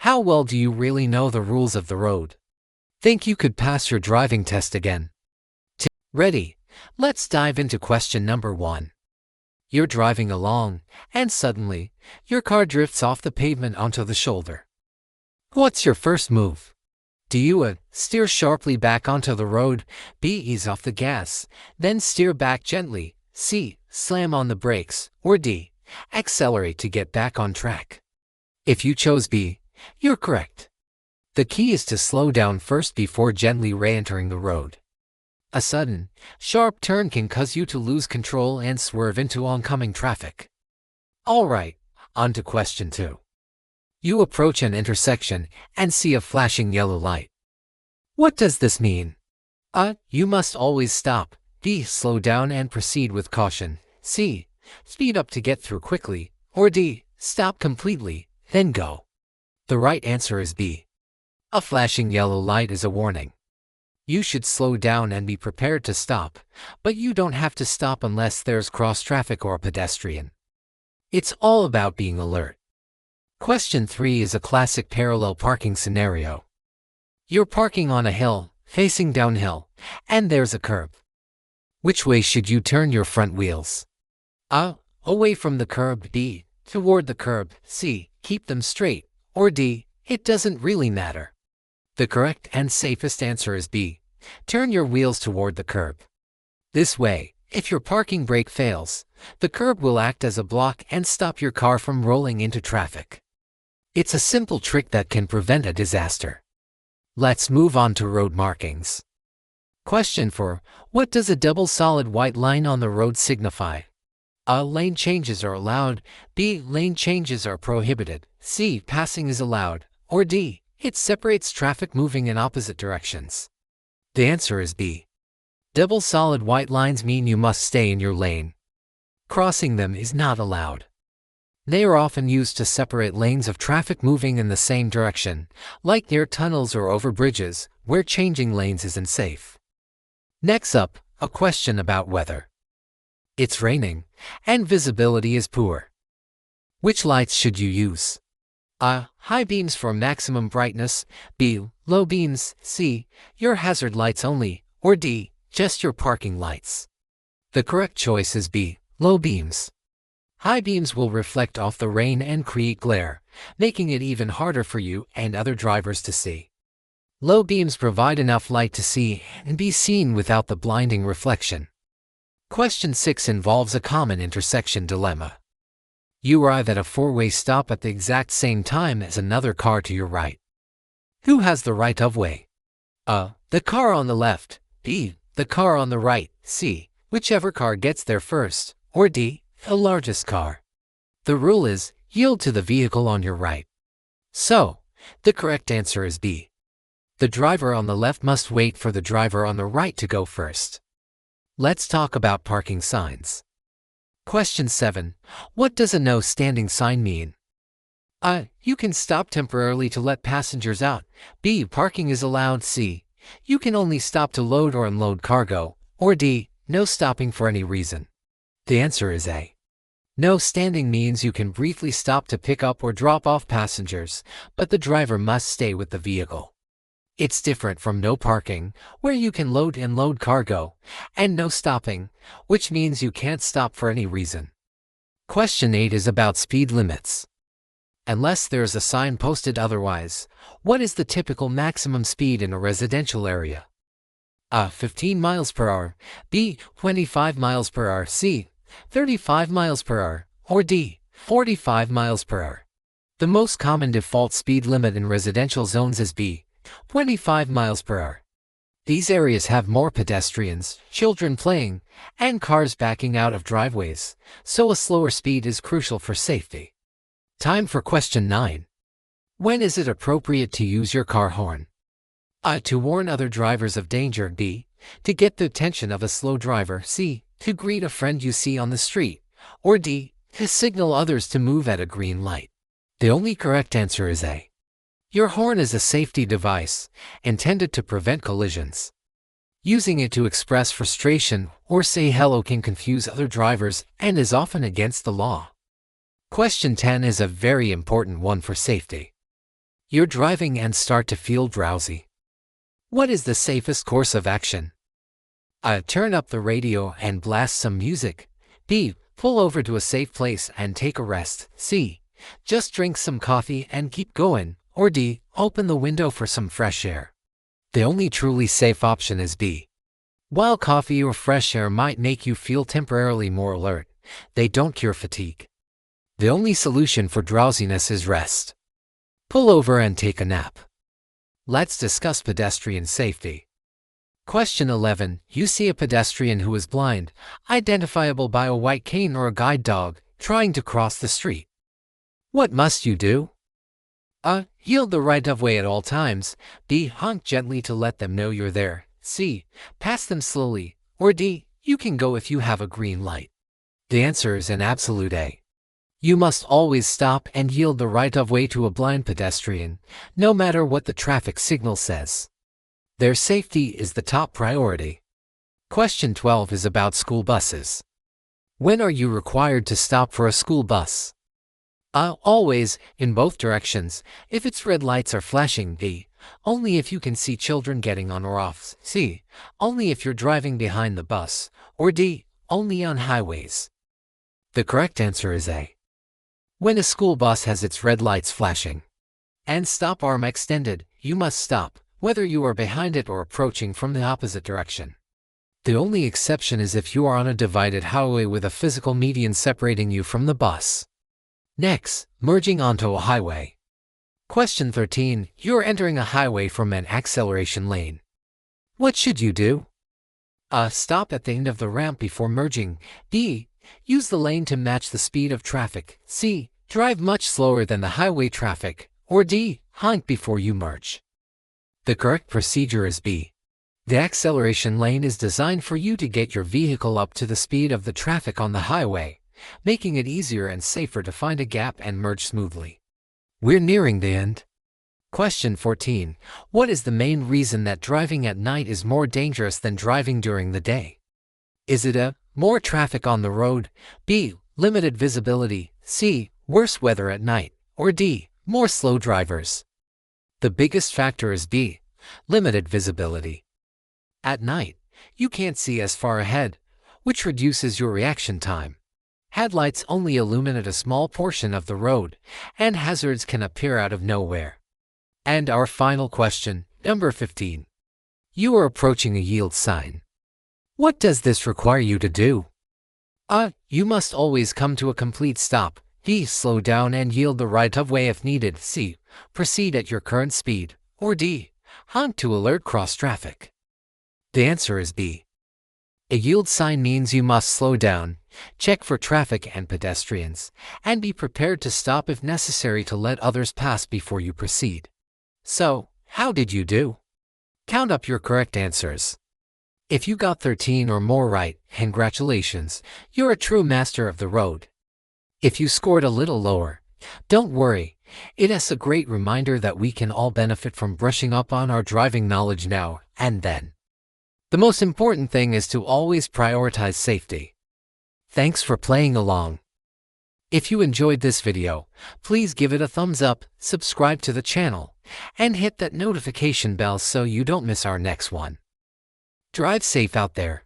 How well do you really know the rules of the road? Think you could pass your driving test again? Ready? Let's dive into question number 1. You're driving along, and suddenly, your car drifts off the pavement onto the shoulder. What's your first move? Do you A. Steer sharply back onto the road, B. Ease off the gas, then steer back gently, C. Slam on the brakes, or D. Accelerate to get back on track? If you chose B, you're correct. The key is to slow down first before gently re-entering the road. A sudden, sharp turn can cause you to lose control and swerve into oncoming traffic. Alright, on to question 2. You approach an intersection and see a flashing yellow light. What does this mean? A. You must always stop. B. Slow down and proceed with caution. C. Speed up to get through quickly. Or D. Stop completely, then go. The right answer is B. A flashing yellow light is a warning. You should slow down and be prepared to stop, but you don't have to stop unless there's cross traffic or a pedestrian. It's all about being alert. Question 3 is a classic parallel parking scenario. You're parking on a hill, facing downhill, and there's a curb. Which way should you turn your front wheels? A. Away from the curb. B. Toward the curb. C. Keep them straight. Or D. It doesn't really matter. The correct and safest answer is B. Turn your wheels toward the curb. This way, if your parking brake fails, the curb will act as a block and stop your car from rolling into traffic. It's a simple trick that can prevent a disaster. Let's move on to road markings. Question 4. What does a double solid white line on the road signify? A. Lane changes are allowed. B. Lane changes are prohibited. C. Passing is allowed. Or D. It separates traffic moving in opposite directions. The answer is B. Double solid white lines mean you must stay in your lane. Crossing them is not allowed. They are often used to separate lanes of traffic moving in the same direction, like near tunnels or over bridges, where changing lanes isn't safe. Next up, a question about weather. It's raining, and visibility is poor. Which lights should you use? A. High beams for maximum brightness. B. Low beams. C. Your hazard lights only. Or D. Just your parking lights. The correct choice is B. Low beams. High beams will reflect off the rain and create glare, making it even harder for you and other drivers to see. Low beams provide enough light to see and be seen without the blinding reflection. Question 6 involves a common intersection dilemma. You arrive at a four-way stop at the exact same time as another car to your right. Who has the right of way? A. The car on the left. B. The car on the right. C. Whichever car gets there first. Or D. The largest car. The rule is, yield to the vehicle on your right. So, the correct answer is B. The driver on the left must wait for the driver on the right to go first. Let's talk about parking signs. Question 7. What does a no standing sign mean? A. You can stop temporarily to let passengers out. B. Parking is allowed. C. You can only stop to load or unload cargo. Or D. No stopping for any reason. The answer is A. No standing means you can briefly stop to pick up or drop off passengers, but the driver must stay with the vehicle. It's different from no parking, where you can load and unload cargo, and no stopping, which means you can't stop for any reason. Question 8 is about speed limits. Unless there's a sign posted otherwise, what is the typical maximum speed in a residential area? A. 15 miles per hour. B. 25 miles per hour. C. 35 miles per hour. Or D. 45 miles per hour. The most common default speed limit in residential zones is B. 25 miles per hour. These areas have more pedestrians, children playing, and cars backing out of driveways, so a slower speed is crucial for safety. Time for question 9. When is it appropriate to use your car horn? A. To warn other drivers of danger. B. To get the attention of a slow driver. C. To greet a friend you see on the street. Or D. To signal others to move at a green light. The only correct answer is A. Your horn is a safety device, intended to prevent collisions. Using it to express frustration or say hello can confuse other drivers and is often against the law. Question 10 is a very important one for safety. You're driving and start to feel drowsy. What is the safest course of action? A. Turn up the radio and blast some music. B. Pull over to a safe place and take a rest. C. Just drink some coffee and keep going. Or D. Open the window for some fresh air. The only truly safe option is B. While coffee or fresh air might make you feel temporarily more alert, they don't cure fatigue. The only solution for drowsiness is rest. Pull over and take a nap. Let's discuss pedestrian safety. Question 11. You see a pedestrian who is blind, identifiable by a white cane or a guide dog, trying to cross the street. What must you do? A. Yield the right of way at all times. B. Honk gently to let them know you're there. C. Pass them slowly. Or D. You can go if you have a green light. The answer is an absolute A. You must always stop and yield the right of way to a blind pedestrian, no matter what the traffic signal says. Their safety is the top priority. Question 12 is about school buses. When are you required to stop for a school bus? A. Always, in both directions, if its red lights are flashing. B. Only if you can see children getting on or off. C. Only if you're driving behind the bus. Or D. Only on highways. The correct answer is A. When a school bus has its red lights flashing and stop arm extended, you must stop, whether you are behind it or approaching from the opposite direction. The only exception is if you are on a divided highway with a physical median separating you from the bus. Next, merging onto a highway. Question 13. You're entering a highway from an acceleration lane. What should you do? A. Stop at the end of the ramp before merging. B. Use the lane to match the speed of traffic. C. Drive much slower than the highway traffic. Or D. Honk before you merge. The correct procedure is B. The acceleration lane is designed for you to get your vehicle up to the speed of the traffic on the highway, making it easier and safer to find a gap and merge smoothly. We're nearing the end. Question 14. What is the main reason that driving at night is more dangerous than driving during the day? Is it A. More traffic on the road? B. Limited visibility? C. Worse weather at night? Or D. More slow drivers? The biggest factor is B. Limited visibility. At night, you can't see as far ahead, which reduces your reaction time. Headlights only illuminate a small portion of the road, and hazards can appear out of nowhere. And our final question, number 15. You are approaching a yield sign. What does this require you to do? A. You must always come to a complete stop. B. Slow down and yield the right of way if needed. C. Proceed at your current speed. Or D. Honk to alert cross traffic. The answer is B. A yield sign means you must slow down, check for traffic and pedestrians, and be prepared to stop if necessary to let others pass before you proceed. So, how did you do? Count up your correct answers. If you got 13 or more right, congratulations, you're a true master of the road. If you scored a little lower, don't worry, it is a great reminder that we can all benefit from brushing up on our driving knowledge now and then. The most important thing is to always prioritize safety. Thanks for playing along. If you enjoyed this video, please give it a thumbs up, subscribe to the channel, and hit that notification bell so you don't miss our next one. Drive safe out there.